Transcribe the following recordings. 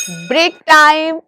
Break time.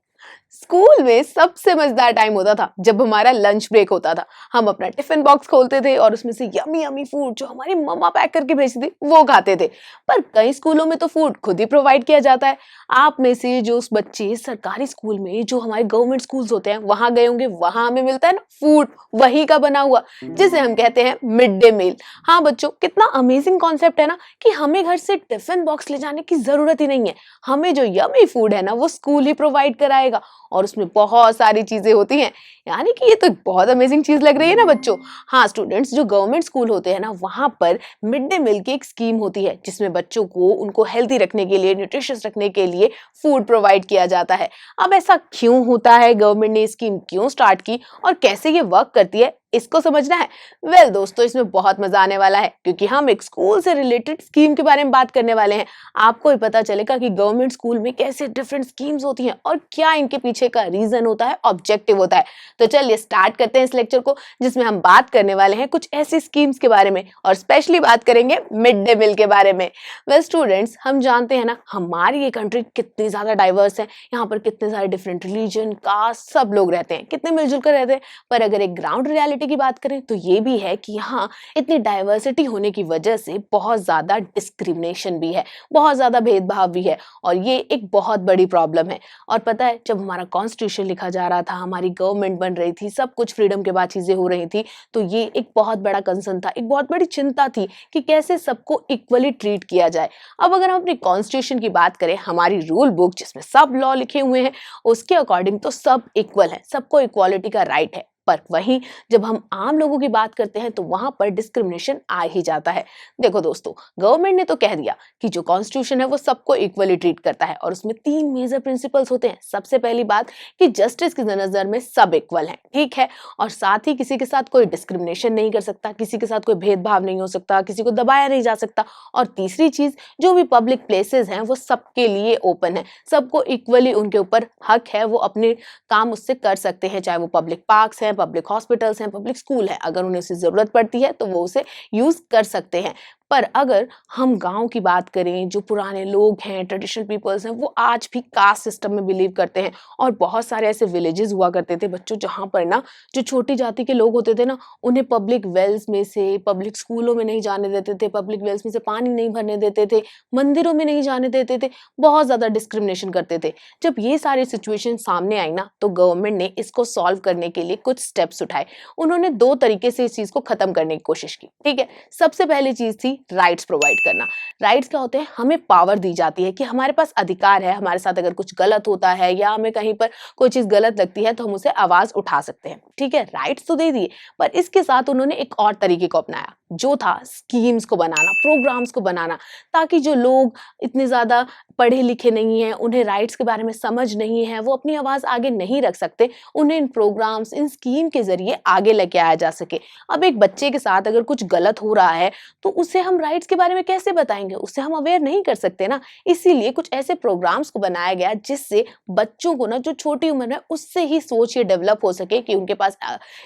School में सबसे मजेदार टाइम होता था जब हमारा लंच ब्रेक होता था। हम अपना टिफिन बॉक्स खोलते थे और उसमें से यमी यमी फूड जो हमारी मम्मा पैक करके भेजती थी वो खाते थे। पर कई स्कूलों में तो फूड खुद ही प्रोवाइड किया जाता है। आप में से जो उस बच्चे सरकारी स्कूल में, जो हमारे गवर्नमेंट स्कूल्स होते हैं, वहां गए होंगे, वहां हमें मिलता है ना फूड, वही का बना हुआ, जिसे हम कहते हैं मिड डे मील। हाँ बच्चों, कितना अमेजिंग कॉन्सेप्ट है ना कि हमें घर से टिफिन बॉक्स ले जाने की जरूरत ही नहीं है। हमें जो यमी फूड है ना वो स्कूल ही प्रोवाइड कराएगा और उसमें बहुत सारी चीजें होती हैं। यानी कि ये तो बहुत अमेजिंग चीज लग रही है ना बच्चों। हाँ स्टूडेंट्स, जो गवर्नमेंट स्कूल होते हैं ना वहां पर मिड डे मील की एक स्कीम होती है जिसमें बच्चों को उनको हेल्दी रखने के लिए, न्यूट्रिशियस रखने के लिए फूड प्रोवाइड किया जाता है। अब ऐसा क्यों होता है, गवर्नमेंट ने स्कीम क्यों स्टार्ट की और कैसे ये वर्क करती है, इसको समझना है। वेल दोस्तों, इसमें बहुत मजा आने वाला है क्योंकि हम एक स्कूल से रिलेटेड स्कीम के बारे में बात करने वाले हैं। आपको ही पता चलेगा कि गवर्नमेंट स्कूल में कैसे डिफरेंट स्कीम्स होती हैं और क्या इनके पीछे का रीजन होता है, ऑब्जेक्टिव होता है। तो चलिए स्टार्ट करते हैं इस लेक्चर को, जिसमें हम बात करने वाले हैं कुछ ऐसी स्कीम्स के बारे में और स्पेशली बात करेंगे मिड डे मील के बारे में। वेल स्टूडेंट्स, हम जानते हैं ना हमारी ये कंट्री कितनी ज्यादा डाइवर्स है। यहाँ पर कितने सारे डिफरेंट रिलीजन, कास्ट, सब लोग रहते हैं, कितने मिलजुल कर रहते हैं। पर अगर एक ग्राउंड रियलिटी की बात करें तो ये भी है कि यहाँ इतनी डाइवर्सिटी होने की वजह से बहुत ज्यादा डिस्क्रिमिनेशन भी है, बहुत ज्यादा भेदभाव भी है और ये एक बहुत बड़ी प्रॉब्लम है। और पता है, जब हमारा कॉन्स्टिट्यूशन लिखा जा रहा था, हमारी गवर्नमेंट बन रही थी, सब कुछ फ्रीडम के बाद चीजें हो रही थी, तो ये एक बहुत बड़ा कंसर्न था, एक बहुत बड़ी चिंता थी कि कैसे सबको इक्वली ट्रीट किया जाए। अब अगर हम अपनी कॉन्स्टिट्यूशन की बात करें, हमारी रूल बुक जिसमें सब लॉ लिखे हुए हैं, उसके अकॉर्डिंग तो सब इक्वल है, सबको इक्वालिटी का राइट है। पर वहीं जब हम आम लोगों की बात करते हैं तो वहां पर डिस्क्रिमिनेशन आ ही जाता है। देखो दोस्तों, गवर्नमेंट ने तो कह दिया कि जो कॉन्स्टिट्यूशन है वो सबको इक्वली ट्रीट करता है और उसमें 3 मेजर प्रिंसिपल्स होते हैं। सबसे पहली बात कि जस्टिस की नजर में सब इक्वल हैं, ठीक है, और साथ ही किसी के साथ कोई डिस्क्रिमिनेशन नहीं कर सकता, किसी के साथ कोई भेदभाव नहीं हो सकता, किसी को दबाया नहीं जा सकता। और तीसरी चीज, जो भी पब्लिक प्लेसेस हैं वो सबके लिए ओपन है, सबको इक्वली उनके ऊपर हक है, वो अपने काम उससे कर सकते हैं, चाहे वो पब्लिक पार्क्स हैं, पब्लिक हॉस्पिटल्स हैं, पब्लिक स्कूल है, अगर उन्हें उसकी जरूरत पड़ती है तो वो उसे यूज कर सकते हैं। पर अगर हम गांव की बात करें, जो पुराने लोग हैं, ट्रेडिशनल पीपल्स हैं, वो आज भी कास्ट सिस्टम में बिलीव करते हैं और बहुत सारे ऐसे विलेजेस हुआ करते थे बच्चों, जहां पर ना जो छोटी जाति के लोग होते थे ना, उन्हें पब्लिक वेल्स में से, पब्लिक स्कूलों में नहीं जाने देते थे, पब्लिक वेल्स में से पानी नहीं भरने देते थे, मंदिरों में नहीं जाने देते थे, बहुत ज्यादा डिस्क्रिमिनेशन करते थे। जब ये सारी सिचुएशन सामने आई ना, तो गवर्नमेंट ने इसको सॉल्व करने के लिए कुछ स्टेप्स उठाए। उन्होंने 2 तरीके से इस चीज को खत्म करने की कोशिश की, ठीक है। सबसे पहली चीज थी राइट्स प्रोवाइड करना। राइट्स क्या होते हैं? हमें पावर दी जाती है कि हमारे पास अधिकार है, हमारे साथ अगर कुछ गलत होता है या हमें कहीं पर कोई चीज गलत लगती है तो हम उसे आवाज उठा सकते हैं, ठीक है। राइट्स तो दे दिए, पर इसके साथ उन्होंने एक और तरीके को अपनाया, जो था स्कीम्स को बनाना, प्रोग्राम्स को बनाना, ताकि जो लोग इतने ज्यादा पढ़े लिखे नहीं है, उन्हें राइट्स के बारे में समझ नहीं है, वो अपनी आवाज आगे नहीं रख सकते, उन्हें इन प्रोग्राम्स, इन स्कीम के जरिए आगे लेके आया जा सके। अब एक बच्चे के साथ अगर कुछ गलत हो रहा है तो उसे हम राइट्स के बारे में कैसे बताएंगे, उससे हम अवेयर नहीं कर सकते ना। इसीलिए कुछ ऐसे प्रोग्राम्स को बनाया गया जिससे बच्चों को ना, जो छोटी उम्र में, उससे ही सोच ये डेवलप हो सके कि उनके पास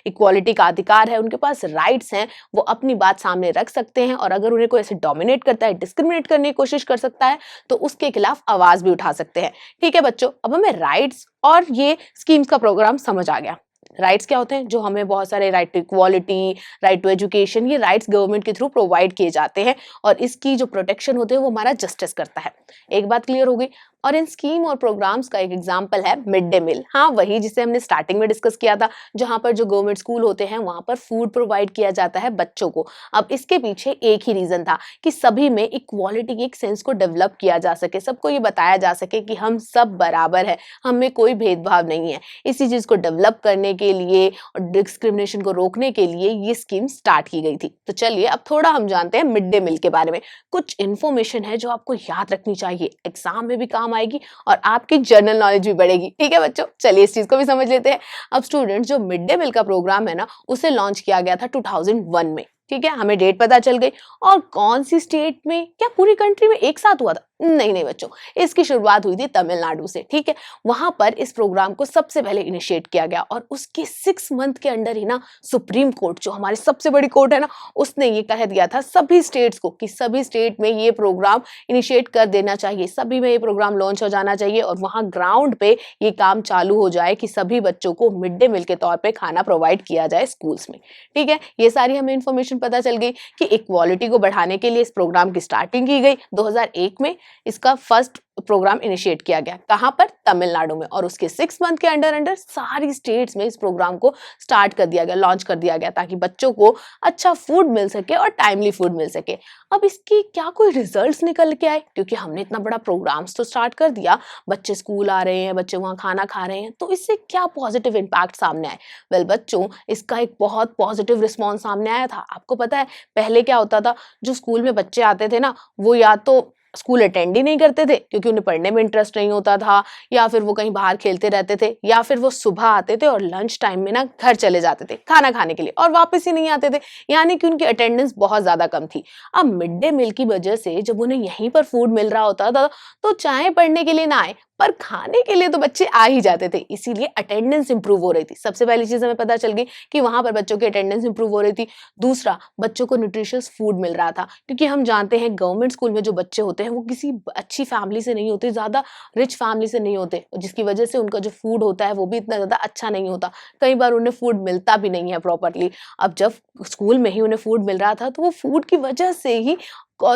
इक्वालिटी का अधिकार है, उनके पास राइट्स हैं, वो अपनी बात सामने रख सकते हैं और अगर उन्हें कोई ऐसे डोमिनेट करता है, डिस्क्रिमिनेट करने की कोशिश कर सकता है तो उसके खिलाफ आवाज भी उठा सकते हैं, ठीक है बच्चों। अब हमें राइट्स और ये स्कीम्स का प्रोग्राम समझ आ गया। राइट्स क्या होते हैं? जो हमें बहुत सारे right to equality, right to education, ये राइट्स गवर्नमेंट के थ्रू प्रोवाइड किए जाते हैं और इसकी जो प्रोटेक्शन होते हैं वो हमारा जस्टिस करता है। एक बात क्लियर हो गई। और इन स्कीम और प्रोग्राम्स का एक एग्जांपल है मिड डे मील। हाँ, वही जिसे हमने स्टार्टिंग में डिस्कस किया था, जहां पर जो गवर्नमेंट स्कूल होते हैं वहां पर फूड प्रोवाइड किया जाता है बच्चों को। अब इसके पीछे एक ही रीजन था कि सभी में इक्वालिटी की एक सेंस को डेवलप किया जा सके, सबको ये बताया जा सके कि हम सब बराबर है, हम में कोई भेदभाव नहीं है। इसी चीज को डेवलप करने के लिए और डिस्क्रिमिनेशन को रोकने के लिए ये स्कीम स्टार्ट की गई थी। तो चलिए अब थोड़ा हम जानते हैं मिड डे मील के बारे में। कुछ इन्फॉर्मेशन है जो आपको याद रखनी चाहिए, एग्जाम में भी काम आएगी और आपकी जनरल नॉलेज भी बढ़ेगी, ठीक है बच्चों। चलिए इस चीज को भी समझ लेते हैं। अब स्टूडेंट्स, जो मिड डे मील का प्रोग्राम है ना, उसे लॉन्च किया गया था 2001 में, ठीक है। हमें डेट पता चल गई। और कौन सी स्टेट में, क्या पूरी कंट्री में एक साथ हुआ था? नहीं बच्चों, इसकी शुरुआत हुई थी तमिलनाडु से, ठीक है। वहां पर इस प्रोग्राम को सबसे पहले इनिशिएट किया गया और उसके 6 मंथ के अंडर ही ना सुप्रीम कोर्ट, जो हमारी सबसे बड़ी कोर्ट है ना, उसने ये कह दिया था सभी स्टेट्स को कि सभी स्टेट में ये प्रोग्राम इनिशिएट कर देना चाहिए, सभी में ये प्रोग्राम लॉन्च हो जाना चाहिए और वहां ग्राउंड पे ये काम चालू हो जाए कि सभी बच्चों को मिड डे मील के तौर पे खाना प्रोवाइड किया जाए स्कूल्स में, ठीक है। ये सारी हमें इन्फॉर्मेशन पता चल गई कि इक्वालिटी को बढ़ाने के लिए इस प्रोग्राम की स्टार्टिंग की गई 2001 में। इसका फर्स्ट प्रोग्राम इनिशिएट किया गया कहां पर, तमिलनाडु में, और उसके 6 मंथ के अंडर अंडर सारी स्टेट्स में इस प्रोग्राम को स्टार्ट कर दिया गया, लॉन्च कर दिया गया, ताकि बच्चों को अच्छा फूड मिल सके और टाइमली फूड मिल सके। अब इसकी क्या कोई रिजल्ट्स निकल के आए, क्योंकि हमने इतना बड़ा प्रोग्राम्स तो स्टार्ट कर दिया, बच्चे स्कूल आ रहे हैं, बच्चे वहां खाना खा रहे हैं, तो इससे क्या पॉजिटिव इम्पैक्ट सामने आए? वेल बच्चों, इसका एक बहुत पॉजिटिव रिस्पॉन्स सामने आया था। आपको पता है पहले क्या होता था, जो स्कूल में बच्चे आते थे ना, वो या तो स्कूल अटेंड ही नहीं करते थे क्योंकि उन्हें पढ़ने में इंटरेस्ट नहीं होता था, या फिर वो कहीं बाहर खेलते रहते थे, या फिर वो सुबह आते थे और लंच टाइम में ना घर चले जाते थे खाना खाने के लिए और वापस ही नहीं आते थे, यानी कि उनकी अटेंडेंस बहुत ज्यादा कम थी। अब मिड डे मील की वजह से जब उन्हें यहीं पर फूड मिल रहा होता था, तो चाहे पढ़ने के लिए ना आए पर खाने के लिए तो बच्चे आ ही जाते थे, इसीलिए अटेंडेंस इंप्रूव हो रही थी। सबसे पहली चीज हमें पता चल गई कि वहां पर बच्चों की अटेंडेंस इंप्रूव हो रही थी। दूसरा, बच्चों को न्यूट्रिशियस फूड मिल रहा था, क्योंकि हम जानते हैं गवर्नमेंट स्कूल में जो बच्चे होते हैं वो किसी अच्छी फैमिली से नहीं होते, ज्यादा रिच फैमिली से नहीं होते, जिसकी वजह से उनका जो फूड होता है वो भी इतना ज्यादा अच्छा नहीं होता, कई बार उन्हें फूड मिलता भी नहीं है प्रॉपरली। अब जब स्कूल में ही उन्हें फूड मिल रहा था तो वो फूड की वजह से ही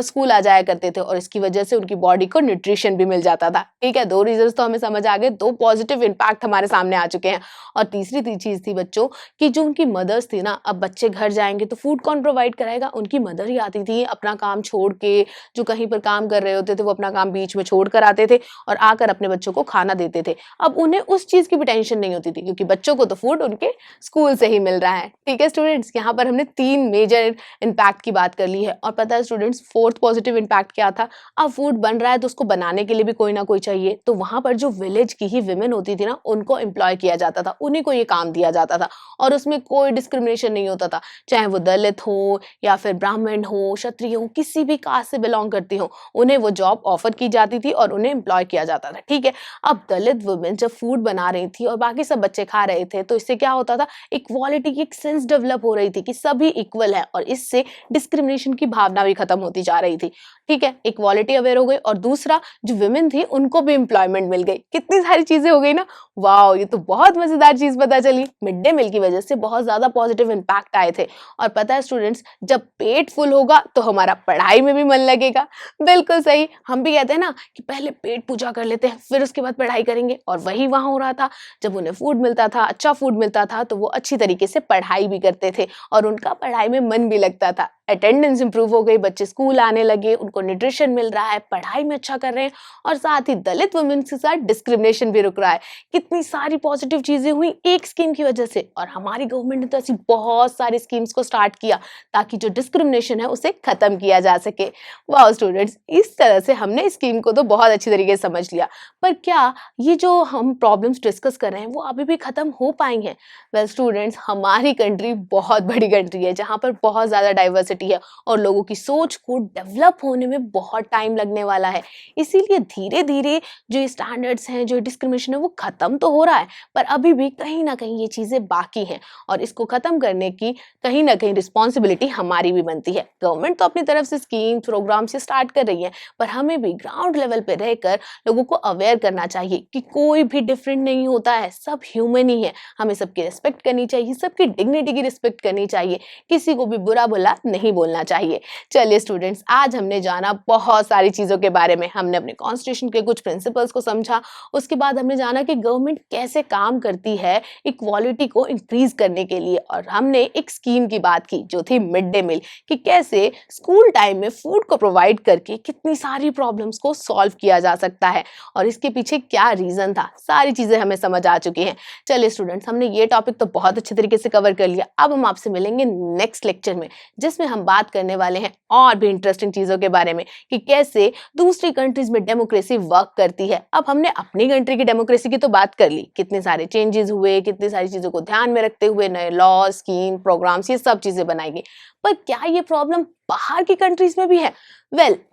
स्कूल आ जाया करते थे और इसकी वजह से उनकी बॉडी को न्यूट्रिशन भी मिल जाता था, ठीक है। 2 रीजंस तो हमें समझ आ गए, 2 पॉजिटिव इम्पैक्ट हमारे सामने आ चुके हैं। और तीसरी चीज थी बच्चों कि जो उनकी मदर्स थी ना, अब बच्चे घर जाएंगे तो फूड कौन प्रोवाइड कराएगा? उनकी मदर ही आती थी अपना काम छोड़ के, जो कहीं पर काम कर रहे होते थे वो अपना काम बीच में छोड़ कर आते थे और आकर अपने बच्चों को खाना देते थे। अब उन्हें उस चीज की भी टेंशन नहीं होती थी क्योंकि बच्चों को तो फूड उनके स्कूल से ही मिल रहा है, ठीक है स्टूडेंट्स। यहाँ पर हमने 3 मेजर इम्पैक्ट की बात कर ली है। और पता है स्टूडेंट्स, 4th पॉजिटिव इम्पैक्ट क्या था? अब फूड बन रहा है तो उसको बनाने के लिए भी कोई ना कोई चाहिए, तो वहां पर जो विलेज की ही विमेन होती थी ना, उनको एम्प्लॉय किया जाता था, उन्हीं को ये काम दिया जाता था और उसमें कोई डिस्क्रिमिनेशन नहीं होता था, चाहे वो दलित हो या फिर ब्राह्मण हो, क्षत्रिय हो, किसी भी कास्ट से बिलोंग करती हो, उन्हें वो जॉब ऑफर की जाती थी और उन्हें एम्प्लॉय किया जाता था, ठीक है। अब दलित वुमेन जब फूड बना रही थी और बाकी सब बच्चे खा रहे थे, तो इससे क्या होता था, इक्वालिटी की एक सेंस डेवलप हो रही थी कि सभी इक्वल है और इससे डिस्क्रिमिनेशन की भावना भी खत्म होती जा रही थी, ठीक है। इक्वालिटी अवेयर हो गई और दूसरा, जो विमेन थी उनको भी एम्प्लॉयमेंट मिल गई। कितनी सारी चीजें हो गई ना, वाओ, ये तो बहुत मजेदार चीज पता चली। मिड डे मील की वजह से बहुत ज्यादा पॉजिटिव इम्पैक्ट आए थे। और पता है स्टूडेंट्स, जब पेट फुल होगा तो हमारा पढ़ाई में भी मन लगेगा। बिल्कुल सही, हम भी कहते हैं ना कि पहले पेट पूजा कर लेते हैं फिर उसके बाद पढ़ाई करेंगे, और वही वहां हो रहा था। जब उन्हें फूड मिलता था, अच्छा फूड मिलता था, तो वो अच्छी तरीके से पढ़ाई भी करते थे और उनका पढ़ाई में मन भी लगता था। अटेंडेंस इंप्रूव हो गई, बच्चे स्कूल आने लगे, उनको न्यूट्रिशन मिल रहा है, पढ़ाई में अच्छा कर रहे हैं और साथ ही दलित वुमेन के साथ डिस्क्रिमिनेशन भी रुक रहा है। कितनी सारी पॉजिटिव चीजें हुई एक स्कीम की वजह से। और हमारी गवर्नमेंट ने तो ऐसी बहुत सारी स्कीम्स को स्टार्ट किया ताकि जो डिस्क्रिमिनेशन है उसे खत्म किया जा सके। वाह स्टूडेंट्स, इस तरह से हमने स्कीम को तो बहुत अच्छी तरीके से समझ लिया, पर क्या ये जो हम प्रॉब्लम्स डिस्कस कर रहे हैं वो अभी भी खत्म हो पाएंगे? वेल स्टूडेंट्स, हमारी कंट्री बहुत बड़ी कंट्री है जहाँ पर बहुत ज्यादा डाइवर्सिटी है और लोगों की सोच को डेवलप होने में बहुत टाइम लगने वाला है। इसीलिए धीरे धीरे जो स्टैंडर्ड्स हैं, जो डिस्क्रिमिनेशन है, वो खत्म तो हो रहा है, पर अभी भी कहीं ना कहीं ये चीजें बाकी हैं और इसको खत्म करने की कहीं ना कहीं रिस्पॉन्सिबिलिटी हमारी भी बनती है। गवर्नमेंट तो अपनी तरफ से स्कीम प्रोग्राम से स्टार्ट कर रही है, पर हमें भी ग्राउंड लेवल पे रहकर लोगों को अवेयर करना चाहिए कि कोई भी डिफरेंट नहीं होता है, सब ह्यूमन ही है। हमें सबकी रिस्पेक्ट करनी चाहिए, सबकी डिग्निटी की रिस्पेक्ट करनी चाहिए, किसी को भी बुरा भला नहीं बोलना चाहिए। चलिए स्टूडेंट्स, आज हमने जाना बहुत सारी चीजों के बारे में। हमने अपने कॉन्स्टिट्यूशन के कुछ प्रिंसिपल्स को समझा, उसके बाद हमने जाना कि गवर्नमेंट कैसे काम करती है इक्वालिटी को इंक्रीज करने के लिए, और हमने एक स्कीम की बात की जो थी मिड डे मील, कि कैसे स्कूल टाइम में फूड को प्रोवाइड करके कितनी सारी प्रॉब्लम्स को सॉल्व किया जा सकता है और इसके पीछे क्या रीजन था। सारी चीजें हमें समझ आ चुकी हैं। चलिए स्टूडेंट्स, हमने ये टॉपिक तो बहुत अच्छे तरीके से कवर कर लिया। अब हम आपसे मिलेंगे नेक्स्ट लेक्चर में, जिसमें हम बात करने वाले हैं और भी इंटरेस्टिंग चीजों के बारे में कि कैसे दूसरी कंट्रीज में डेमोक्रेसी वर्क करती है। अब हमने अपनी कंट्री की डेमोक्रेसी की तो बात कर ली, कितने सारे चेंजेस हुए, कितनी सारी चीजों को ध्यान में रखते हुए नए लॉ, स्कीम, प्रोग्राम्स, ये सब चीजें बनाई गई। पर क्या ये प्रॉब्लम बाहर की कंट्रीज में भी है?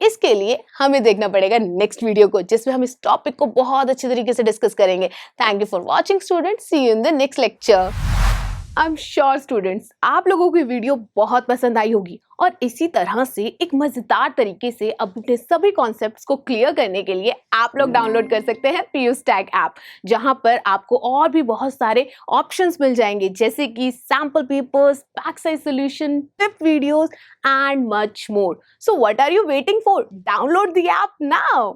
इसके लिए हमें देखना पड़ेगा नेक्स्ट वीडियो को, जिसमें हम इस टॉपिक को बहुत अच्छे तरीके से डिस्कस करेंगे। Thank you for watching students, see you in the next lecture. I am sure students, आप लोगों को वीडियो बहुत पसंद आई होगी और इसी तरह से एक मजेदार तरीके से अपने सभी कॉन्सेप्ट्स को क्लियर करने के लिए आप लोग डाउनलोड कर सकते हैं पीयूस्टैक ऐप, जहां पर आपको और भी बहुत सारे ऑप्शंस मिल जाएंगे, जैसे कि sample papers, back size solution, tip videos and much more. So what are you waiting for? Download the app now.